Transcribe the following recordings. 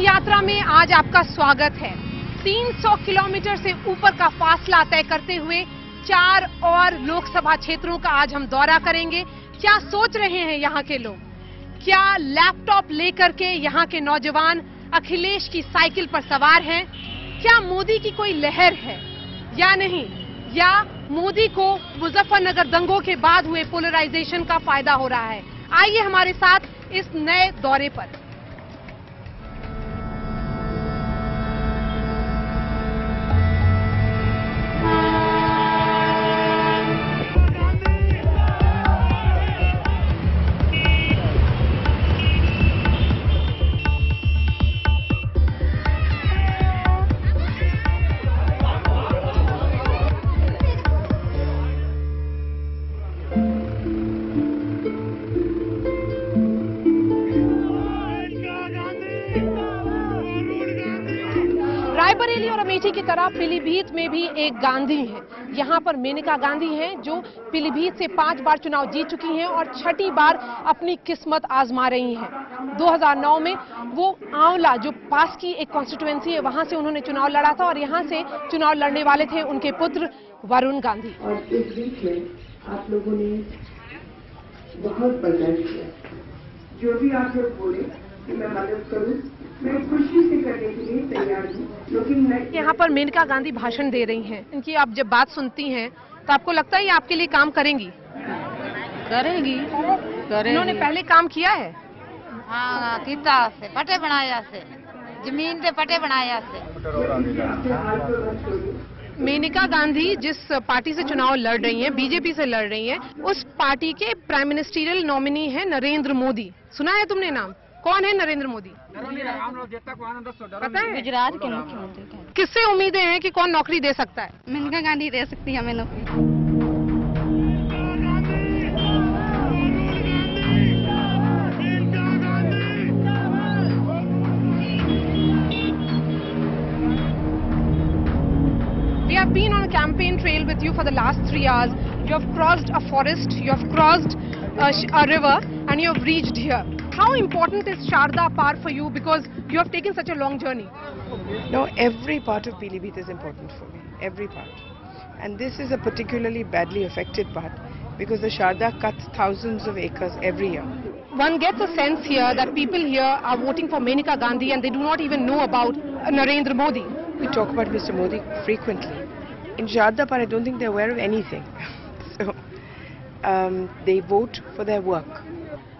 यात्रा में आज आपका स्वागत है। 300 किलोमीटर से ऊपर का फासला तय करते हुए 4 और लोकसभा क्षेत्रों का आज हम दौरा करेंगे। क्या सोच रहे हैं यहाँ के लोग? क्या लैपटॉप लेकर के यहाँ के नौजवान अखिलेश की साइकिल पर सवार हैं? क्या मोदी की कोई लहर है या नहीं? या मोदी को मुजफ्फरनगर दंगों के बाद हुए पोलराइजेशन का फायदा हो रहा है? आइए हमारे साथ इस नए दौरे पर। रायबरेली और अमेठी की तरह पीलीभीत में भी एक गांधी है। यहाँ पर मेनका गांधी हैं जो पीलीभीत से 5 बार चुनाव जीत चुकी हैं और 6ठी बार अपनी किस्मत आजमा रही हैं। 2009 में वो आंवला जो पास की एक कॉन्स्टिट्यूएंसी है वहां से उन्होंने चुनाव लड़ा था और यहाँ से चुनाव लड़ने वाले थे उनके पुत्र वरुण गांधी। और इस बीच में आप लोगों ने बहुत बर्दाश्त किया। जो भी आप लोग बोले कि मैं मदद करूं, मैं खुशी से करने के लिए तैयार हूँ। लेकिन यहाँ पर मेनका गांधी भाषण दे रही हैं। इनकी आप जब बात सुनती हैं तो आपको लगता है ये आपके लिए काम करेंगी? करेगी। इन्होंने पहले काम किया है? हाँ, किता से पटे बनाया से, जमीन पे पटे बनाया से। मेनका गांधी जिस पार्टी से चुनाव लड़ रही हैं, बीजेपी से लड़ रही हैं, उस पार्टी के प्राइम मिनिस्टरियल नॉमिनी है नरेंद्र मोदी। सुना है तुमने नाम? कौन है नरेंद्र मोदी? पता है? गुजरात के मुख्यमंत्री। किससे उम्मीदें हैं कि कौन नौकरी दे सकता है? मेनका गांधी दे सकती है हमें नौकरी। We have been on a campaign trail with you for the last 3 hours. You have crossed a forest, you have crossed a river, and you have reached here. How important is Sharda Par for you because you have taken such a long journey? No, every part of Pilibhit is important for me, every part. And this is a particularly badly affected part because the Sharda cuts thousands of acres every year. One gets a sense here that people here are voting for Menaka Gandhi and they do not even know about Narendra Modi. We talk about Mr. Modi frequently. In Sharda Par, I don't think they're aware of anything. So, they vote for their work.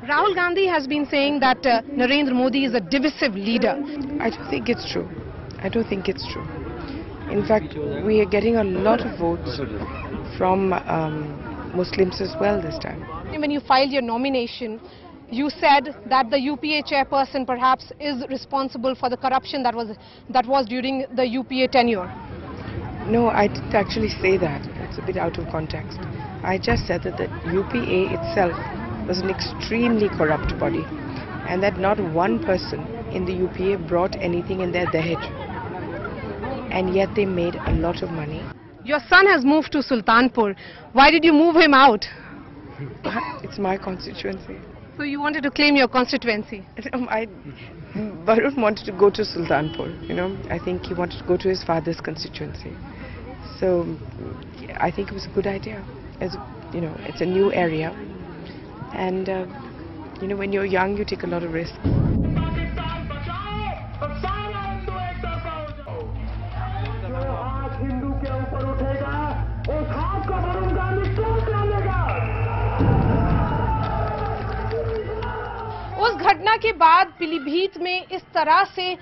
Rahul Gandhi has been saying that Narendra Modi is a divisive leader. I don't think it's true. I don't think it's true. In fact, we are getting a lot of votes from Muslims as well this time. When you filed your nomination, you said that the UPA chairperson perhaps is responsible for the corruption that was during the UPA tenure. No, I didn't actually say that. It's a bit out of context. I just said that the UPA itself was an extremely corrupt body and that not one person in the UPA brought anything in their Dahej, and yet they made a lot of money. Your son has moved to Sultanpur. Why did you move him out? It's my constituency. So you wanted to claim your constituency? Varun wanted to go to Sultanpur, you know. I think he wanted to go to his father's constituency. So I think it was a good idea. You know, it's a new area. And, you know, when you're young, you take a lot of risks. उस घटना के बाद पीलीभीत में इस तरह से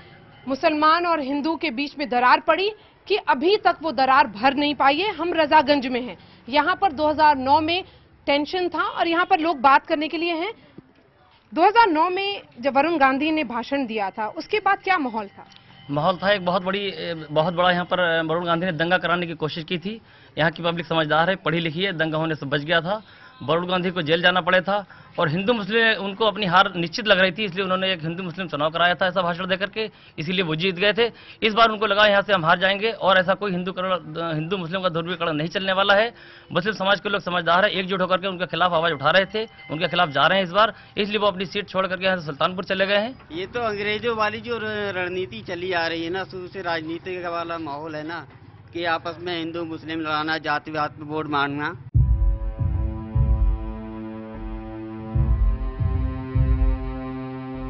मुसलमान और हिंदू के बीच में दरार पड़ी कि अभी तक वो दरार भर नहीं पाई है। हम रजागंज में हैं। यहाँ पर 2009 में टेंशन था और यहाँ पर लोग बात करने के लिए हैं। 2009 में जब वरुण गांधी ने भाषण दिया था उसके बाद क्या माहौल था? माहौल था एक बहुत बड़ा यहाँ पर वरुण गांधी ने दंगा कराने की कोशिश की थी। यहाँ की पब्लिक समझदार है, पढ़ी लिखी है, दंगा होने से बच गया था वरुण गांधी को जेल जाना पड़ा था और हिंदू मुस्लिम उनको अपनी हार निश्चित लग रही थी, इसलिए उन्होंने एक हिंदू मुस्लिम चुनाव कराया था ऐसा भाषण देकर के, इसीलिए वो जीत गए थे। इस बार उनको लगा यहाँ से हम हार जाएंगे और ऐसा कोई हिंदू मुस्लिम का ध्रुवीकरण नहीं चलने वाला है। मुस्लिम समाज के लोग समझदार है, एकजुट होकर के उनके खिलाफ आवाज उठा रहे थे, उनके खिलाफ जा रहे हैं इस बार, इसलिए वो अपनी सीट छोड़ करके यहाँ से सुल्तानपुर चले गए हैं। ये तो अंग्रेजों वाली जो रणनीति चली आ रही है ना, शुरू से राजनीति वाला माहौल है ना, कि आपस में हिंदू मुस्लिम लड़ाना, जातिवाद पे वोट मांगना।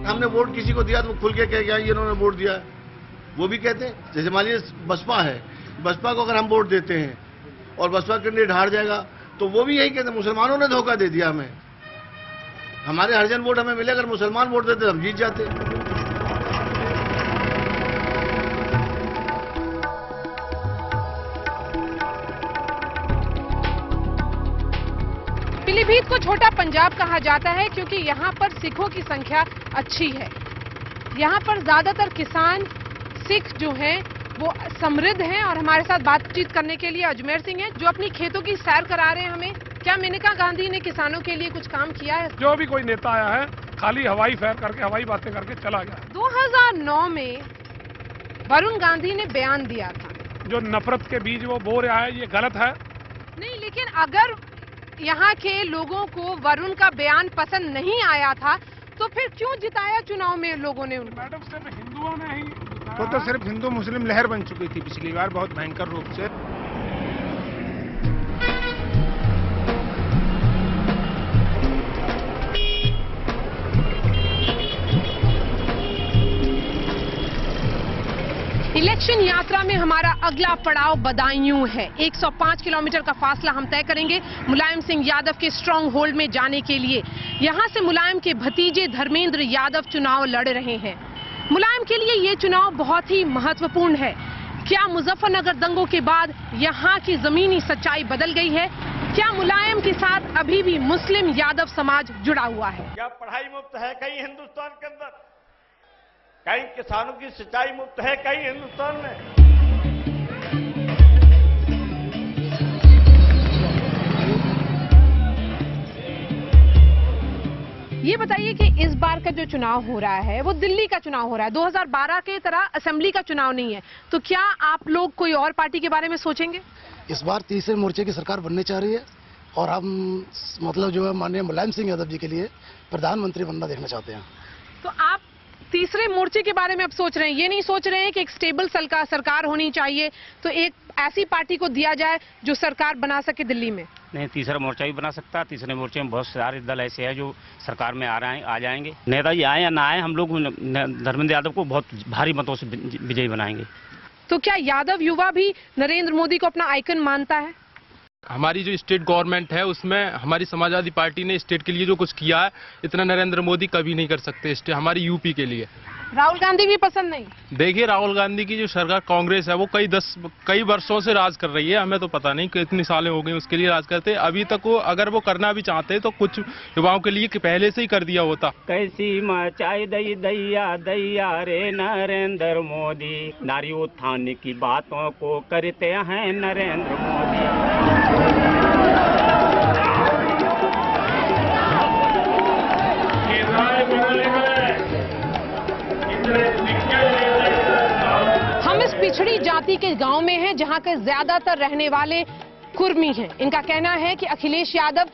हमने वोट किसी को दिया तो वो खुल के कह गया ये इन्होंने वोट दिया, वो भी कहते हैं। जैसे मान लीजिए बसपा है, बसपा को अगर हम वोट देते हैं और बसपा कैंडिडेट हार जाएगा तो वो भी यही कहते हैं मुसलमानों ने धोखा दे दिया हमें, हमारे हरिजन वोट हमें मिले, अगर मुसलमान वोट देते हम जीत जाते। पीलीभीत को छोटा पंजाब कहा जाता है क्योंकि यहाँ पर सिखों की संख्या अच्छी है। यहाँ पर ज्यादातर किसान सिख जो हैं वो समृद्ध हैं और हमारे साथ बातचीत करने के लिए अजमेर सिंह हैं जो अपनी खेतों की सैर करा रहे हैं हमें। क्या मेनका गांधी ने किसानों के लिए कुछ काम किया है? जो भी कोई नेता आया है खाली हवाई सैर करके, हवाई बातें करके चला गया। 2009 में वरुण गांधी ने बयान दिया था, जो नफरत के बीज वो बो रहा है ये गलत है। नहीं, लेकिन अगर यहाँ के लोगों को वरुण का बयान पसंद नहीं आया था तो फिर क्यों जिताया चुनाव में लोगों ने उनको? मैडम सिर्फ हिंदुओं ने ही, वो तो सिर्फ हिंदू मुस्लिम लहर बन चुकी थी पिछली बार बहुत भयंकर रूप से। इलेक्शन यात्रा में हमारा अगला पड़ाव बदायूं है। 105 किलोमीटर का फासला हम तय करेंगे मुलायम सिंह यादव के स्ट्रॉन्ग होल्ड में जाने के लिए। यहां से मुलायम के भतीजे धर्मेंद्र यादव चुनाव लड़ रहे हैं। मुलायम के लिए ये चुनाव बहुत ही महत्वपूर्ण है। क्या मुजफ्फरनगर दंगों के बाद यहां की जमीनी सच्चाई बदल गई है? क्या मुलायम के साथ अभी भी मुस्लिम यादव समाज जुड़ा हुआ है? क्या पढ़ाई मुफ्त है कहीं हिंदुस्तान के अंदर? कहीं किसानों की सिंचाई मुफ्त है कहीं हिंदुस्तान में? ये बताइए कि इस बार का जो चुनाव हो रहा है वो दिल्ली का चुनाव हो रहा है, 2012 के तरह असेंबली का चुनाव नहीं है, तो क्या आप लोग कोई और पार्टी के बारे में सोचेंगे? इस बार तीसरे मोर्चे की सरकार बनने चाह रही है और हम मतलब जो है माननीय मुलायम सिंह यादव जी के लिए प्रधानमंत्री बनना देखना चाहते हैं। तो आप तीसरे मोर्चे के बारे में अब सोच रहे हैं, ये नहीं सोच रहे हैं कि एक स्टेबल सरकार होनी चाहिए तो एक ऐसी पार्टी को दिया जाए जो सरकार बना सके दिल्ली में? नहीं, तीसरा मोर्चा भी बना सकता है। तीसरे मोर्चे में बहुत सारे दल ऐसे हैं जो सरकार में आ जाएंगे। नेताजी आए या ना आए, हम लोग धर्मेंद्र यादव को बहुत भारी मतों से विजयी बनाएंगे। तो क्या यादव युवा भी नरेंद्र मोदी को अपना आइकन मानता है? हमारी जो स्टेट गवर्नमेंट है उसमें हमारी समाजवादी पार्टी ने स्टेट के लिए जो कुछ किया है इतना नरेंद्र मोदी कभी नहीं कर सकते हमारी यूपी के लिए। राहुल गांधी भी पसंद नहीं? देखिए, राहुल गांधी की जो सरकार कांग्रेस है वो कई वर्षों से राज कर रही है, हमें तो पता नहीं कितनी सालें हो गई उसके लिए राज करते। अभी तक वो अगर वो करना भी चाहते तो कुछ युवाओं के लिए पहले से ही कर दिया होता। कैसी मचाई दैया दैया रे नरेंद्र मोदी, नारी उत्थान की बातों को करते हैं नरेंद्र मोदी। हम इस पिछड़ी जाति के गांव में हैं जहां के ज्यादातर रहने वाले कुर्मी हैं। इनका कहना है कि अखिलेश यादव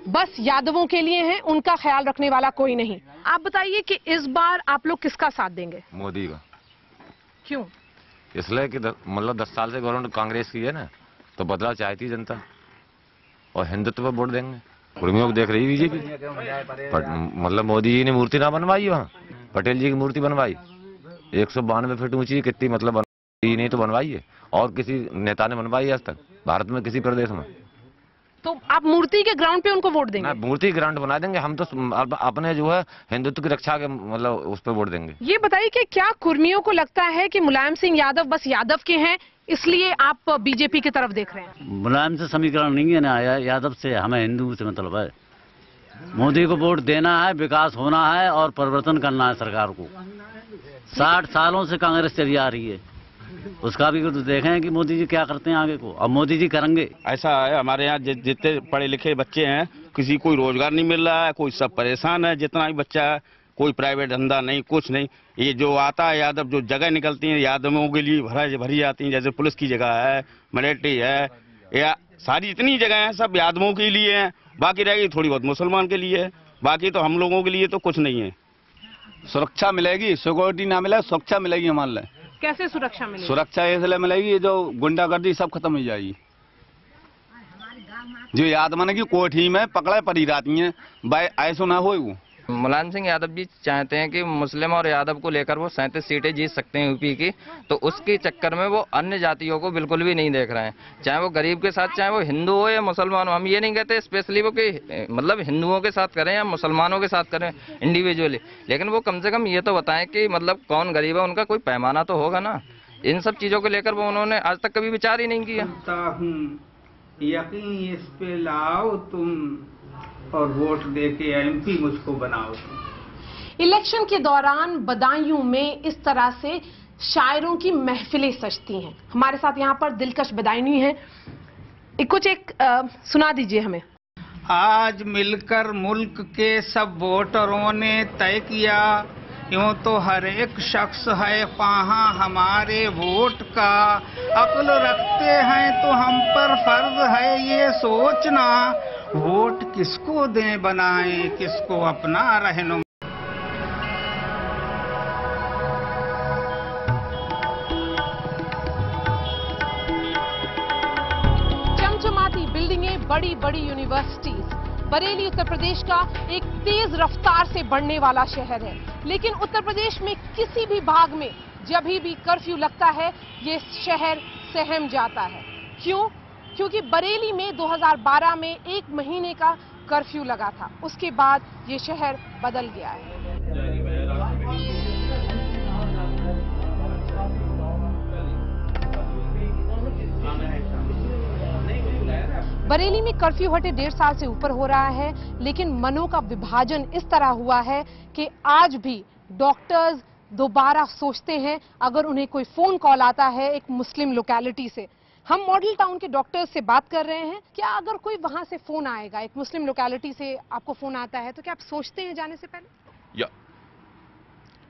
बस यादवों के लिए हैं, उनका ख्याल रखने वाला कोई नहीं। आप बताइए कि इस बार आप लोग किसका साथ देंगे? मोदी का। क्यों? इसलिए कि मतलब 10 साल से गवर्नमेंट कांग्रेस की है ना, तो बदलाव चाहती है जनता और हिंदुत्व पर वोट देंगे। कुर्मियों को देख रही बीजेपी, मतलब मोदी जी ने मूर्ति ना बनवाई, वहाँ पटेल जी की मूर्ति बनवाई 192 फीट ऊंची, कितनी मतलब बनवाई नहीं तो बनवाई है, और किसी नेता ने बनवाई आज तक भारत में किसी प्रदेश में। तो आप मूर्ति के ग्राउंड पे उनको वोट देंगे? मूर्ति ग्राउंड बना देंगे हम तो, अपने जो है हिंदुत्व की रक्षा के मतलब उस पर वोट देंगे। ये बताइए कि क्या कुर्मियों को लगता है कि मुलायम सिंह यादव बस यादव के हैं इसलिए आप बीजेपी की तरफ देख रहे हैं? मुलायम से समीकरण नहीं है ना, यादव से, हमें हिंदू से मतलब है। मोदी को वोट देना है, विकास होना है और परिवर्तन करना है सरकार को। 60 सालों से कांग्रेस चली आ रही है, उसका भी तो देखें कि मोदी जी क्या करते हैं आगे को। अब मोदी जी करेंगे। ऐसा है, हमारे यहाँ जितने पढ़े लिखे बच्चे हैं किसी कोई रोजगार नहीं मिल रहा है, कोई सब परेशान है, जितना भी बच्चा है, कोई प्राइवेट धंधा नहीं, कुछ नहीं। ये जो आता है यादव, जो जगह निकलती है यादवों के लिए भरी जाती हैं, जैसे पुलिस की जगह है, मिलिट्री है, या सारी इतनी जगह हैं सब यादवों के लिए हैं, बाकी रह गई थोड़ी बहुत मुसलमान के लिए है, बाकी तो हम लोगों के लिए तो कुछ नहीं है। सुरक्षा मिलेगी, सिक्योरिटी ना मिले, सुरक्षा मिलेगी हमारे लिए। कैसे सुरक्षा मिलेगी? सुरक्षा इसलिए मिलेगी, जो गुंडागर्दी सब खत्म हो जाएगी। जो यादवन की कोठी में पकड़े पड़ी रहती हैं, भाई ऐसा ना हो। मुलायम सिंह यादव जी चाहते हैं कि मुस्लिम और यादव को लेकर वो 37 सीटें जीत सकते हैं यूपी की, तो उसके चक्कर में वो अन्य जातियों को बिल्कुल भी नहीं देख रहे हैं, चाहे वो गरीब के साथ, चाहे वो हिंदू हो या मुसलमान हो। हम ये नहीं कहते स्पेशली वो कि मतलब हिंदुओं के साथ करें या मुसलमानों के साथ करें इंडिविजुअली, लेकिन वो कम से कम ये तो बताएं कि मतलब कौन गरीब है, उनका कोई पैमाना तो होगा ना। इन सब चीज़ों को लेकर वो उन्होंने आज तक कभी विचार ही नहीं किया। यकीन इस पे लाओ तुम और वोट देके एमपी मुझको बनाओ। इलेक्शन के दौरान बदायूं में इस तरह से शायरों की महफिलें सजती हैं। हमारे साथ यहाँ पर दिलकश बदायूं हैं, कुछ सुना दीजिए हमें। आज मिलकर मुल्क के सब वोटरों ने तय किया, यूं तो हर एक शख्स है ख्वाहा हमारे वोट का। अक्ल रखते हैं तो हम पर फर्ज है ये सोचना, वोट किसको दें बनाएं, किसको अपना रहनुमा। चमचमाती बिल्डिंगें, बड़ी बड़ी यूनिवर्सिटीज। बरेली उत्तर प्रदेश का एक तेज रफ्तार से बढ़ने वाला शहर है, लेकिन उत्तर प्रदेश में किसी भी भाग में जब भी कर्फ्यू लगता है ये शहर सहम जाता है। क्यों? क्योंकि बरेली में 2012 में 1 महीने का कर्फ्यू लगा था, उसके बाद ये शहर बदल गया है। बरेली में कर्फ्यू हटे 1.5 साल से ऊपर हो रहा है, लेकिन मनों का विभाजन इस तरह हुआ है कि आज भी डॉक्टर्स दोबारा सोचते हैं अगर उन्हें कोई फोन कॉल आता है एक मुस्लिम लोकेलिटी से। हम मॉडल टाउन के डॉक्टर्स से बात कर रहे हैं, क्या अगर कोई वहां से फोन आएगा, एक मुस्लिम लोकेलिटी से आपको फोन आता है, तो क्या आप सोचते हैं जाने से पहले? या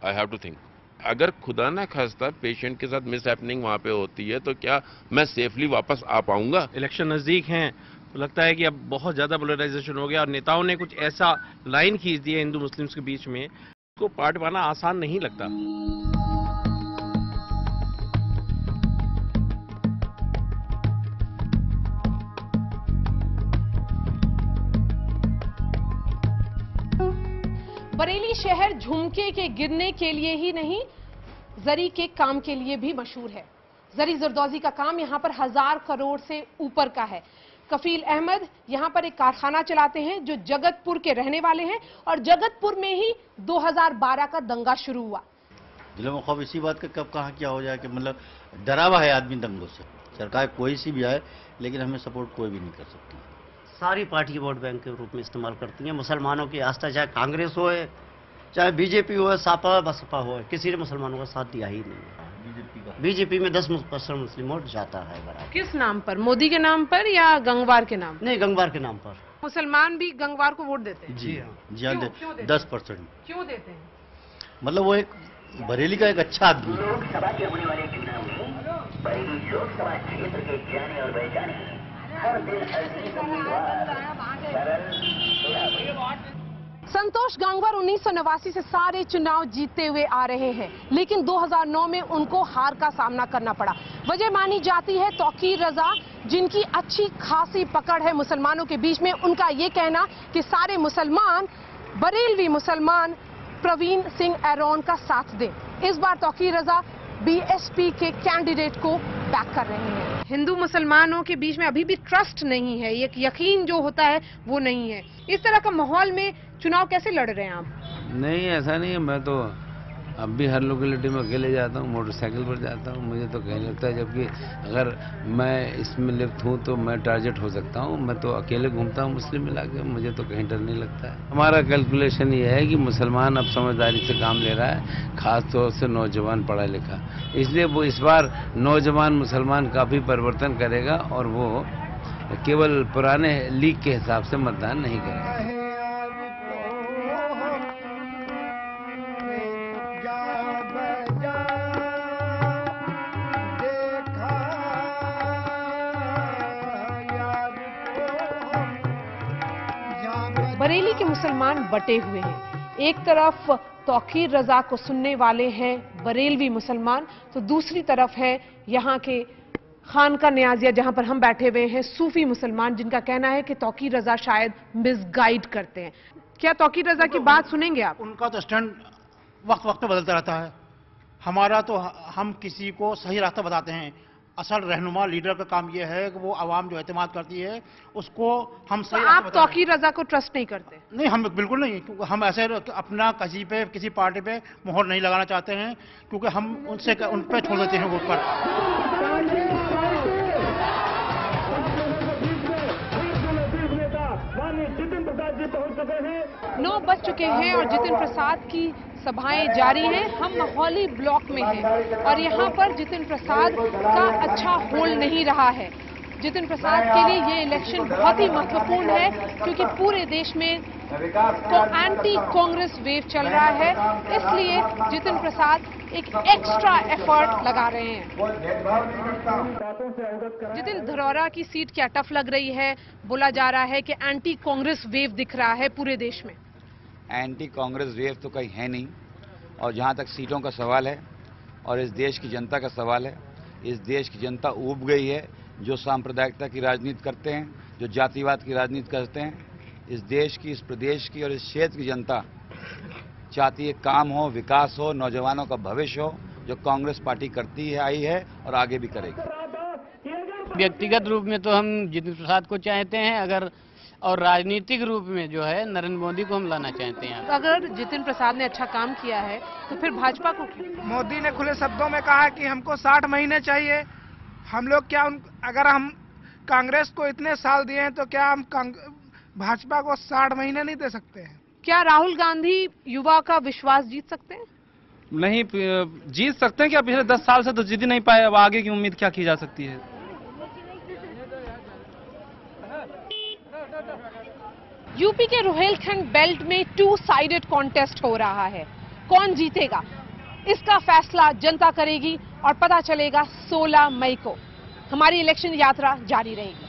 आई हैव टू थिंक, अगर खुदा ना खास्ता पेशेंट के साथ मिस हैपनिंग वहाँ पे होती है तो क्या मैं सेफली वापस आ पाऊंगा? इलेक्शन नज़दीक हैं तो लगता है कि अब बहुत ज़्यादा पोलराइजेशन हो गया और नेताओं ने कुछ ऐसा लाइन खींच दी है हिंदू मुस्लिम्स के बीच में, उसको पार्ट पाना आसान नहीं लगता। बरेली शहर झुमके के गिरने के लिए ही नहीं, जरी के काम के लिए भी मशहूर है। जरी जरदौजी का काम यहाँ पर 1000 करोड़ से ऊपर का है। कफील अहमद यहाँ पर एक कारखाना चलाते हैं जो जगतपुर के रहने वाले हैं, और जगतपुर में ही 2012 का दंगा शुरू हुआ। दिलों में खौफ इसी बात का कब कहाँ क्या हो जाए कि मतलब डरा हुआ है आदमी दंगों से। सरकार कोई सी भी आए, लेकिन हमें सपोर्ट कोई भी नहीं कर सकती। सारी पार्टी वोट बैंक के रूप में इस्तेमाल करती हैं। मुसलमानों की आस्था, चाहे कांग्रेस हो, चाहे बीजेपी हो, सापा बसपा हो, किसी ने मुसलमानों का साथ दिया ही नहीं। बीजेपी में 10% मुस्लिम वोट जाता है बराबर। किस नाम पर? मोदी के नाम पर या गंगवार के नाम पर? नहीं, गंगवार के नाम पर। मुसलमान भी गंगवार को वोट देते हैं? जी हाँ, 10%। क्यों देते हैं? मतलब वो एक बरेली का एक अच्छा आदमी है। लोकसभा के होने वाले चुनाव में बरेली लोकसभा क्षेत्र के जाने और पहचाने हर दिल संतोष गंगवार 1989 से सारे चुनाव जीतते हुए आ रहे हैं, लेकिन 2009 में उनको हार का सामना करना पड़ा। वजह मानी जाती है तौकीर रजा, जिनकी अच्छी खासी पकड़ है मुसलमानों के बीच में। उनका ये कहना कि सारे मुसलमान, बरेलवी मुसलमान प्रवीण सिंह एरोन का साथ दें। इस बार तौकीर रजा बीएसपी के कैंडिडेट को बैक कर रहे हैं। हिंदू मुसलमानों के बीच में अभी भी ट्रस्ट नहीं है, एक यकीन जो होता है वो नहीं है। इस तरह का माहौल में चुनाव कैसे लड़ रहे हैं आप? नहीं, ऐसा नहीं है। मैं तो अब भी हर लोकेलिटी में अकेले जाता हूँ, मोटरसाइकिल पर जाता हूँ। मुझे तो कहीं लगता है, जबकि अगर मैं इसमें लिप्त हूँ तो मैं टारगेट हो सकता हूँ। मैं तो अकेले घूमता हूँ मुस्लिम इलाके में, मुझे तो कहीं डर नहीं लगता है। हमारा कैलकुलेशन ये है कि मुसलमान अब समझदारी से काम ले रहा है, ख़ास तौर से नौजवान पढ़ा लिखा, इसलिए वो इस बार नौजवान मुसलमान काफ़ी परिवर्तन करेगा और वो केवल पुराने लीग के हिसाब से मतदान नहीं करेंगे। बरेली के मुसलमान बटे हुए हैं। एक तरफ तौकीर रजा को सुनने वाले हैं बरेलवी मुसलमान, तो दूसरी तरफ है यहाँ के खानका न्याजिया जहां पर हम बैठे हुए हैं सूफी मुसलमान, जिनका कहना है कि तौकीर रजा शायद मिसगाइड करते हैं। क्या तौकीर रजा की बात सुनेंगे आप? उनका तो स्टैंड वक्त वक्त पे बदलता रहता है। हमारा तो हम किसी को सही रास्ता बताते हैं। असल रहनुमा लीडर का काम यह है कि वो आवाम जो एतमाद करती है उसको हम सही आप तौकीर रजा को ट्रस्ट नहीं करते? नहीं, हम बिल्कुल नहीं, क्योंकि हम ऐसे अपना किसी पे किसी पार्टी पे मोहर नहीं लगाना चाहते हैं, क्योंकि हम उन पे छोड़ देते हैं वोट पर। 9 बज चुके हैं और जितिन प्रसाद की सभाएं जारी हैं। हम माहौली ब्लॉक में हैं और यहाँ पर जितिन प्रसाद का अच्छा होल्ड नहीं रहा है। जितिन प्रसाद के लिए ये इलेक्शन बहुत ही महत्वपूर्ण है, क्योंकि पूरे देश में एंटी कांग्रेस वेव चल रहा है, इसलिए जितिन प्रसाद एक एक्स्ट्रा एफर्ट लगा रहे हैं। जितिन, धरौरा की सीट क्या टफ लग रही है? बोला जा रहा है कि एंटी कांग्रेस वेव दिख रहा है पूरे देश में। एंटी कांग्रेस वेव तो कहीं है नहीं, और जहां तक सीटों का सवाल है और इस देश की जनता का सवाल है, इस देश की जनता ऊब गई है। जो सांप्रदायिकता की राजनीति करते हैं, जो जातिवाद की राजनीति करते हैं, इस देश की, इस प्रदेश की और इस क्षेत्र की जनता चाहती है काम हो, विकास हो, नौजवानों का भविष्य हो, जो कांग्रेस पार्टी करती है, आई है और आगे भी करेगी। व्यक्तिगत रूप में तो हम जितिन प्रसाद को चाहते हैं, अगर और राजनीतिक रूप में जो है नरेंद्र मोदी को हम लाना चाहते हैं। अगर जितिन प्रसाद ने अच्छा काम किया है तो फिर भाजपा को क्यों? मोदी ने खुले शब्दों में कहा कि हमको 60 महीने चाहिए। हम लोग क्या अगर हम कांग्रेस को इतने साल दिए हैं तो क्या हम भाजपा को 60 महीने नहीं दे सकते हैं? क्या राहुल गांधी युवा का विश्वास जीत सकते हैं? नहीं जीत सकते हैं क्या? पिछले 10 साल से तो जीत ही नहीं पाए, अब आगे की उम्मीद क्या की जा सकती है? यूपी के रोहेलखंड बेल्ट में 2 साइडेड कॉन्टेस्ट हो रहा है। कौन जीतेगा इसका फैसला जनता करेगी और पता चलेगा 16 मई को। हमारी इलेक्शन यात्रा जारी रहेगी।